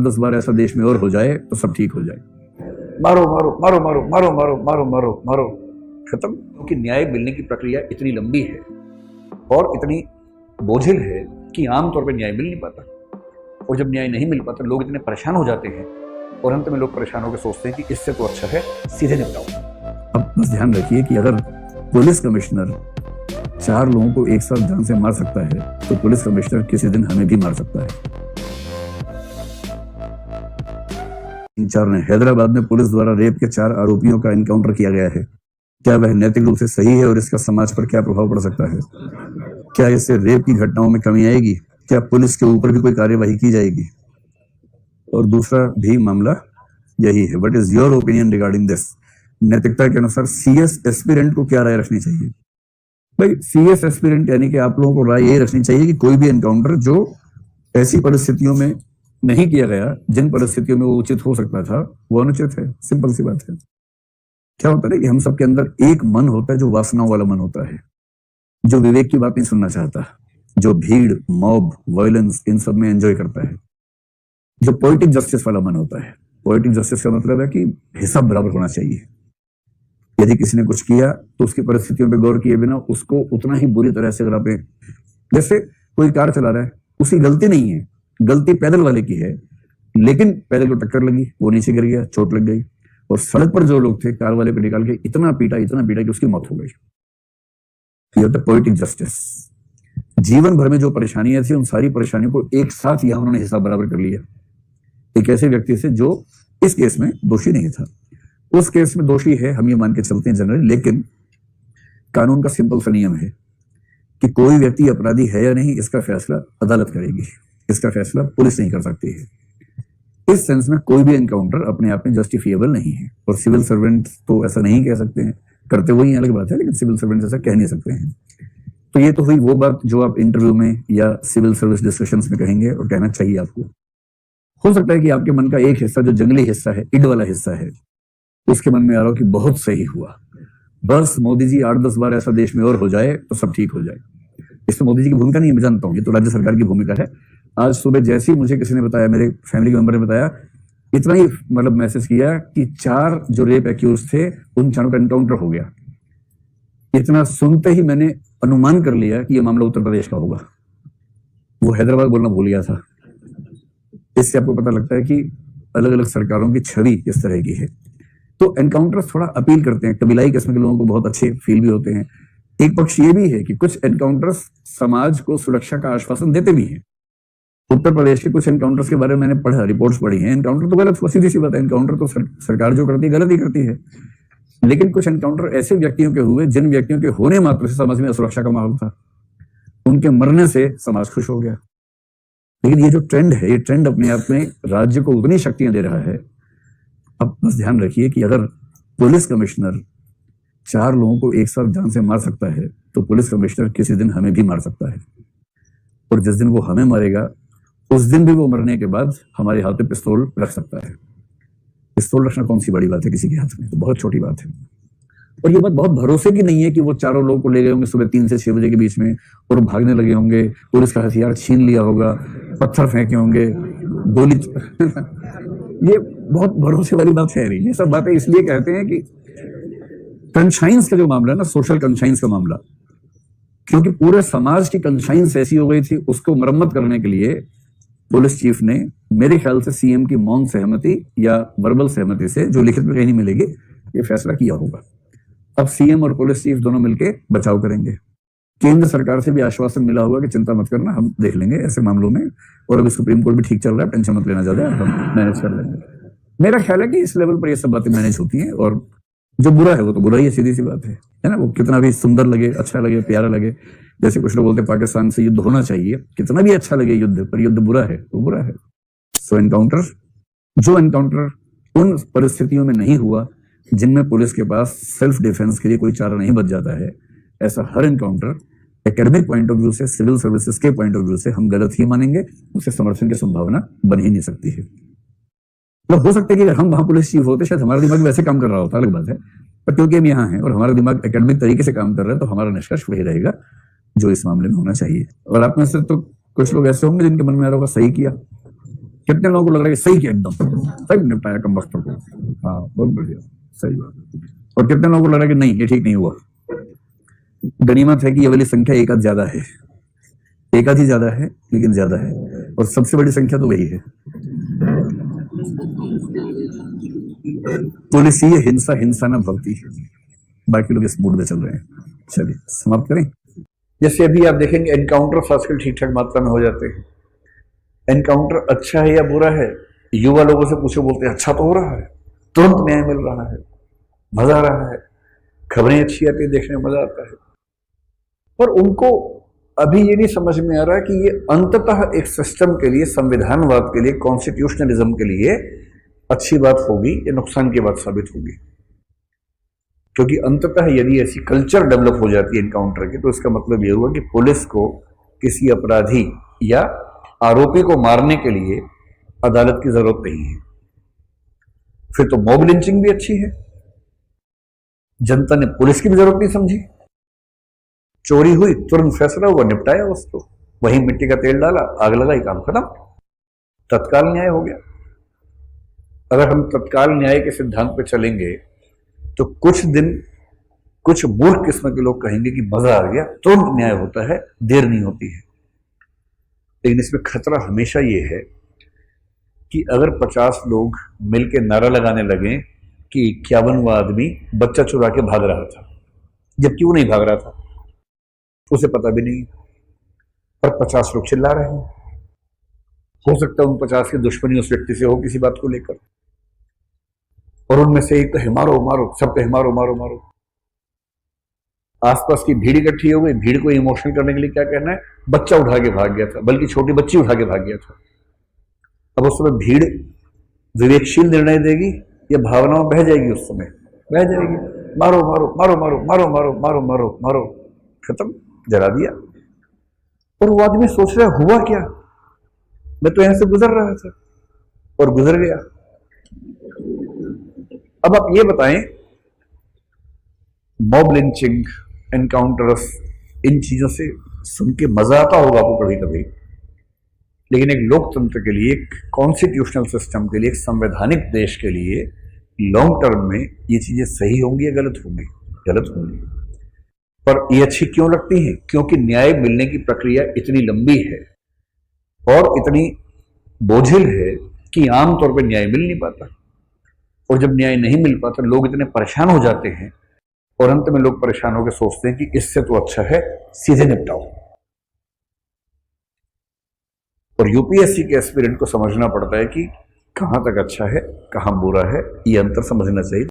8-10 बार ऐसा देश में और हो जाए तो सब ठीक हो जाए। मारो मारो मारो मारो मारो मारो मारो मारो मारो, खत्म। क्योंकि न्याय मिलने की प्रक्रिया इतनी लंबी है और इतनी बोझिल है कि आमतौर पर न्याय मिल नहीं पाता, और जब न्याय नहीं मिल पाता लोग इतने परेशान हो जाते हैं और अंत में लोग परेशान होकर सोचते हैं कि इससे तो अच्छा है सीधे निपटाओ। अब बस ध्यान रखिए कि अगर पुलिस कमिश्नर 4 लोगों को एक साथ जान से मार सकता है तो पुलिस कमिश्नर किसी दिन हमें भी मार सकता है। इन 4 ने हैदराबाद में पुलिस द्वारा रेप के 4 आरोपियों का एनकाउंटर किया गया है। क्या वह नैतिक रूप से सही है और इसका समाज पर क्या प्रभाव पड़ सकता है? क्या इससे रेप की घटनाओं में कमी आएगी? क्या पुलिस के ऊपर भी कोई कार्यवाही की जाएगी? और दूसरा भी मामला यही है, what is your opinion regarding this? नैतिकता के अनुसार सीएस एस्पिरेंट को क्या राय रखनी चाहिए? भाई सीएस एस्पिरेंट यानी कि आप लोगों को राय यही रखनी चाहिए कि कोई भी एनकाउंटर जो ऐसी परिस्थितियों में नहीं किया गया जिन परिस्थितियों में वो उचित हो सकता था वो अनुचित है। सिंपल सी बात है। क्या होता है कि हम सबके अंदर एक मन होता है जो वासनाओं वाला मन होता है, जो विवेक की बात नहीं सुनना चाहता, जो भीड़, मॉब, वायलेंस इन सब में एंजॉय करता है, जो पोएटिक जस्टिस वाला मन होता है। पोएटिक जस्टिस का मतलब है कि हिसाब बराबर होना चाहिए। यदि किसी ने कुछ किया तो उसकी परिस्थितियों पर गौर किए बिना उसको उतना ही बुरी तरह से, अगर आप जैसे कोई कार चला रहा है, उसकी गलती नहीं है, गलती पैदल वाले की है, लेकिन पैदल को टक्कर लगी, वो नीचे गिर गया, चोट लग गई, और सड़क पर जो लोग थे कार वाले को निकाल के इतना पीटा कि उसकी मौत हो गई। ये होता है पोएटिक जस्टिस। जीवन भर में जो परेशानियां थी उन सारी परेशानियों को एक साथ यहां उन्होंने हिसाब बराबर कर लिया एक ऐसे व्यक्ति से जो इस केस में दोषी नहीं था। उस केस में दोषी है, हम ये मान के चलते हैं जनरली, लेकिन कानून का सिंपल सा नियम है कि कोई व्यक्ति अपराधी है या नहीं इसका फैसला अदालत करेगी, इसका फैसला पुलिस नहीं कर सकती है। इस सेंस में कोई भी एनकाउंटर अपने आप में जस्टिफिएबल नहीं है, और सिविल सर्वेंट तो ऐसा नहीं कह सकते हैं, करते वही अलग बात है, लेकिन सिविल सर्वेंट ऐसा कह नहीं सकते हैं। तो ये तो हुई वो बात जो आप इंटरव्यू में या सिविल सर्विस डिस्कशंस में कहेंगे और कहना चाहिए आपको। हो सकता है कि आपके मन का एक हिस्सा जो जंगली हिस्सा है, इड वाला हिस्सा है, उसके मन में आ रहा हो कि बहुत सही हुआ, बस मोदी जी 8-10 बार ऐसा देश में और हो जाए तो सब ठीक हो जाए। इसमें मोदी जी की भूमिका नहीं मैं जानता हूँ, ये तो राज्य सरकार की भूमिका है। आज सुबह जैसे ही मुझे किसी ने बताया, मेरे फैमिली के मेंबर ने बताया, इतना ही मतलब मैसेज किया कि 4 जो रेप एक्यूज थे उन 4 का एनकाउंटर हो गया। इतना सुनते ही मैंने अनुमान कर लिया कि यह मामला उत्तर प्रदेश का होगा। वो हैदराबाद बोलना भूल गया था। इससे आपको पता लगता है कि अलग अलग सरकारों की छवि किस तरह की है। तो एनकाउंटर्स थोड़ा अपील करते हैं, कबीलाई किस्म के लोगों को बहुत अच्छे फील भी होते हैं। एक पक्ष ये भी है कि कुछ एनकाउंटर्स समाज को सुरक्षा का आश्वासन देते भी हैं। उत्तर प्रदेश के कुछ एनकाउंटर्स के बारे में मैंने पढ़ा, रिपोर्ट्स पढ़ी हैं। एनकाउंटर तो गलत, सीधी सी बात है, एनकाउंटर तो सरकार जो करती है गलत ही करती है, लेकिन कुछ एनकाउंटर ऐसे व्यक्तियों के हुए जिन व्यक्तियों के होने मात्र से समाज में असुरक्षा का माहौल था, उनके मरने से समाज खुश हो गया। लेकिन ये जो ट्रेंड है, ये ट्रेंड अपने आप में राज्य को उतनी शक्तियां दे रहा है। अब बस ध्यान रखिए कि अगर पुलिस कमिश्नर 4 लोगों को एक साथ जान से मार सकता है तो पुलिस कमिश्नर किसी दिन हमें भी मार सकता है, और जिस दिन वो हमें मारेगा उस दिन भी वो मरने के बाद हमारे हाथ पे पिस्तौल रख सकता है। पिस्तौल रखना कौन सी बड़ी बात है किसी के हाथ में, तो बहुत छोटी बात है। और ये बात बहुत भरोसे की नहीं है कि वो 4 लोगों को ले गए होंगे सुबह 3 से 6 बजे के बीच में और भागने लगे होंगे, पुलिस का हथियार छीन लिया होगा, पत्थर फेंके होंगे, गोली ये बहुत भरोसे वाली बात है नहीं। ये सब बातें इसलिए कहते हैं कि कंशाइंस का जो मामला है ना, सोशल कंशाइंस का मामला, क्योंकि पूरे समाज की कंशाइंस ऐसी हो गई थी, उसको मरम्मत करने के लिए पुलिस चीफ ने मेरे ख्याल से सीएम की मौन सहमति या वर्बल सहमति से, जो लिखित में कहीं नहीं मिलेगी, ये फैसला किया होगा। अब सीएम और पुलिस चीफ दोनों मिलके बचाव करेंगे। केंद्र सरकार से भी आश्वासन मिला हुआ कि चिंता मत करना, हम देख लेंगे ऐसे मामलों में, और अभी सुप्रीम कोर्ट भी ठीक चल रहा है, टेंशन मत लेना ज्यादा, हम मैनेज कर लेंगे। मेरा ख्याल है कि इस लेवल पर ये सब बातें मैनेज होती हैं, और जो बुरा है वो तो बुरा ही है, सीधी सी बात है ना। वो कितना भी सुंदर लगे, अच्छा लगे, प्यारा लगे, जैसे कुछ लोग बोलते हैं पाकिस्तान से युद्ध होना चाहिए, कितना भी अच्छा लगे युद्ध, पर युद्ध बुरा है वो बुरा है। सो एनकाउंटर उन परिस्थितियों में नहीं हुआ जिनमें पुलिस के पास सेल्फ डिफेंस के लिए कोई चारा नहीं बच जाता है, ऐसा हर encounter academic point of view से, सिविल सर्विसेज के पॉइंट ऑफ व्यू से हम गलत ही मानेंगे, उसे समर्थन की संभावना बन ही नहीं सकती है। मतलब हो सकता है कि अगर हम वहां पुलिस चीफ होते शायद हमारा दिमाग वैसे काम कर रहा होता, अलग बात है, पर क्योंकि हम यहाँ हैं और हमारा दिमाग एकेडमिक तरीके से काम कर रहा है, तो हमारा निष्कर्ष वही रहेगा जो इस मामले में होना चाहिए। और आप में से तो कुछ लोग ऐसे होंगे जिनके मन में आ रहा होगा सही किया, कितने लोगों को लग रहा है कि सही किया, एकदम सही निपटाया कम वक्त को। हाँ बहुत बढ़िया, सही बात। और कितने लोगों को लग रहा है कि नहीं ये ठीक नहीं हुआ। गनीमत है कि ये वाली संख्या एक आध ज्यादा है, एक आध ही ज्यादा है लेकिन ज्यादा है, और सबसे बड़ी संख्या तो वही है। पुलिस ही हिंसा, हिंसा न भक्ति, बाकी लोग इस मूड में चल रहे हैं। चलिए समाप्त करें। जैसे अभी आप देखेंगे एनकाउंटर आजकल ठीक ठाक मात्रा में हो जाते हैं। एनकाउंटर अच्छा है या बुरा है, युवा लोगों से पूछो, बोलते हैं अच्छा तो हो रहा है, तुरंत न्याय मिल रहा है, मजा आ रहा है, खबरें अच्छी आती है, देखने में मजा आता है। पर उनको अभी ये नहीं समझ में आ रहा कि ये अंततः एक सिस्टम के लिए, संविधानवाद के लिए, कॉन्स्टिट्यूशनलिज्म के लिए अच्छी बात होगी या नुकसान की बात साबित होगी। क्योंकि अंततः यदि ऐसी कल्चर डेवलप हो जाती है एनकाउंटर की, तो इसका मतलब यह हुआ कि पुलिस को किसी अपराधी या आरोपी को मारने के लिए अदालत की जरूरत नहीं है। फिर तो मॉब लिंचिंग भी अच्छी है, जनता ने पुलिस की भी जरूरत नहीं समझी। चोरी हुई, तुरंत फैसला हुआ, निपटाया उसको, वहीं मिट्टी का तेल डाला, आग लगाई, काम खत्म, तत्काल न्याय हो गया। अगर हम तत्काल न्याय के सिद्धांत पे चलेंगे तो कुछ दिन कुछ मूर्ख किस्म के लोग कहेंगे कि मजा आ गया, तुरंत न्याय होता है, देर नहीं होती है। लेकिन इसमें खतरा हमेशा ये है कि अगर 50 लोग मिलकर नारा लगाने लगे कि 51वां आदमी बच्चा चुरा के भाग रहा था, जबकि वो नहीं भाग रहा था, उसे पता भी नहीं, पर 50 लोग चिल्ला रहे हैं, हो सकता है उन 50 की दुश्मनी उस व्यक्ति से हो किसी बात को लेकर, और उनमें से एक कहे मारो मारो, सब कहे मारो मारो मारो। आसपास की भीड़ इकट्ठी हो गई, भीड़ को इमोशनल करने के लिए क्या कहना है, बच्चा उठा के भाग गया था, बल्कि छोटी बच्ची उठा के भाग गया था। अब उस समय भीड़ विवेकशील निर्णय देगी या भावनाओं बह जाएगी, उस समय बह जाएगी, मारो मारो मारो मारो मारो मारो मारो मारो मारो, खत्म, जला दिया। और वो आदमी सोच रहा है हुआ क्या, मैं तो यहां से गुजर रहा था और गुजर गया। अब आप ये बताएं, मॉब लिंचिंग, एनकाउंटर्स, इन चीजों से सुन के मजा आता होगा आपको कभी कभी, लेकिन एक लोकतंत्र के लिए, एक कॉन्स्टिट्यूशनल सिस्टम के लिए, एक संवैधानिक देश के लिए लॉन्ग टर्म में ये चीजें सही होंगी या गलत होंगी? गलत होंगी। पर ये अच्छी क्यों लगती हैं? क्योंकि न्याय मिलने की प्रक्रिया इतनी लंबी है और इतनी बोझिल है कि आमतौर पर न्याय मिल नहीं पाता, और जब न्याय नहीं मिल पाता लोग इतने परेशान हो जाते हैं, और अंत में लोग परेशान होकर सोचते हैं कि इससे तो अच्छा है सीधे निपटाओ। और यूपीएससी के एस्पिरेंट को समझना पड़ता है कि कहां तक अच्छा है, कहां बुरा है, ये अंतर समझना चाहिए।